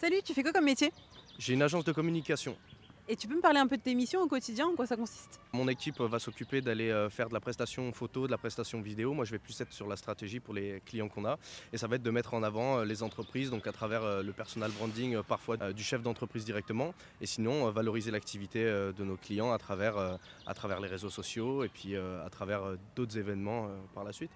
Salut, tu fais quoi comme métier? J'ai une agence de communication. Et tu peux me parler un peu de tes missions au quotidien, en quoi ça consiste? Mon équipe va s'occuper d'aller faire de la prestation photo, de la prestation vidéo. Moi, je vais plus être sur la stratégie pour les clients qu'on a. Et ça va être de mettre en avant les entreprises, donc à travers le personal branding, parfois du chef d'entreprise directement. Et sinon, valoriser l'activité de nos clients à travers les réseaux sociaux et puis à travers d'autres événements par la suite.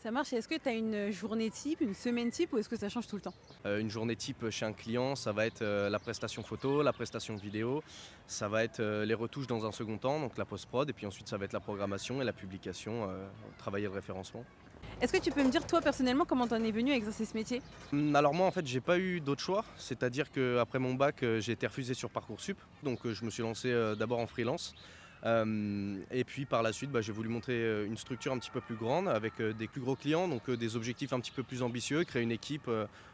Ça marche, et est-ce que tu as une journée type, une semaine type, ou est-ce que ça change tout le temps? Une journée type chez un client, ça va être la prestation photo, la prestation vidéo, ça va être les retouches dans un second temps, donc la post-prod, et puis ensuite ça va être la programmation et la publication, travailler le référencement. Est-ce que tu peux me dire, toi, personnellement, comment t'en es venu à exercer ce métier? Alors moi en fait j'ai pas eu d'autre choix, c'est-à-dire qu'après mon bac j'ai été refusé sur Parcoursup, donc je me suis lancé d'abord en freelance. Et puis par la suite j'ai voulu monter une structure un petit peu plus grande avec des plus gros clients, donc des objectifs un petit peu plus ambitieux, créer une équipe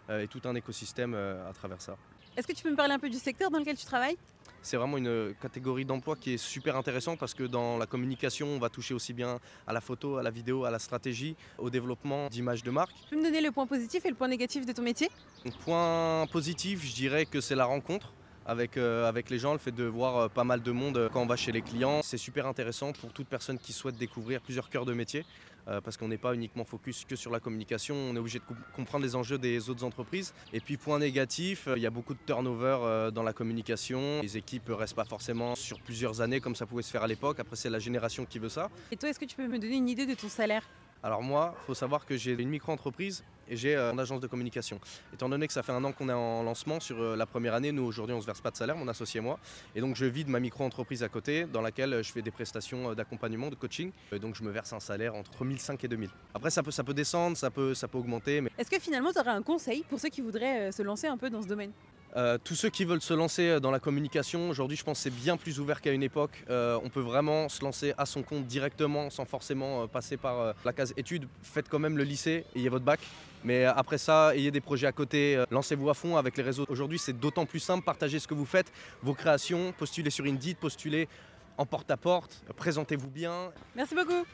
et tout un écosystème à travers ça. Est-ce que tu peux me parler un peu du secteur dans lequel tu travailles? C'est vraiment une catégorie d'emploi qui est super intéressante parce que dans la communication, on va toucher aussi bien à la photo, à la vidéo, à la stratégie, au développement d'images de marque. Tu peux me donner le point positif et le point négatif de ton métier? Donc, point positif, je dirais que c'est la rencontre avec les gens, le fait de voir pas mal de monde quand on va chez les clients. C'est super intéressant pour toute personne qui souhaite découvrir plusieurs cœurs de métier parce qu'on n'est pas uniquement focus que sur la communication, on est obligé de comprendre les enjeux des autres entreprises. Et puis point négatif, il y a beaucoup de turnover dans la communication. Les équipes ne restent pas forcément sur plusieurs années comme ça pouvait se faire à l'époque. Après, c'est la génération qui veut ça. Et toi, est-ce que tu peux me donner une idée de ton salaire? Alors moi, il faut savoir que j'ai une micro-entreprise et j'ai une agence de communication. Étant donné que ça fait un an qu'on est en lancement sur la première année, nous aujourd'hui on ne se verse pas de salaire, mon associé et moi. Et donc je vis de ma micro-entreprise à côté dans laquelle je fais des prestations d'accompagnement, de coaching. Et donc je me verse un salaire entre 1005 et 2000. Après ça peut descendre, ça peut augmenter. Mais Est-ce que finalement, tu aurais un conseil pour ceux qui voudraient se lancer un peu dans ce domaine? tous ceux qui veulent se lancer dans la communication, aujourd'hui je pense que c'est bien plus ouvert qu'à une époque. On peut vraiment se lancer à son compte directement sans forcément passer par la case études. Faites quand même le lycée, ayez votre bac. Mais après ça, ayez des projets à côté, lancez-vous à fond avec les réseaux. Aujourd'hui c'est d'autant plus simple, partagez ce que vous faites, vos créations, postulez sur Indeed, postulez en porte-à-porte, présentez-vous bien. Merci beaucoup!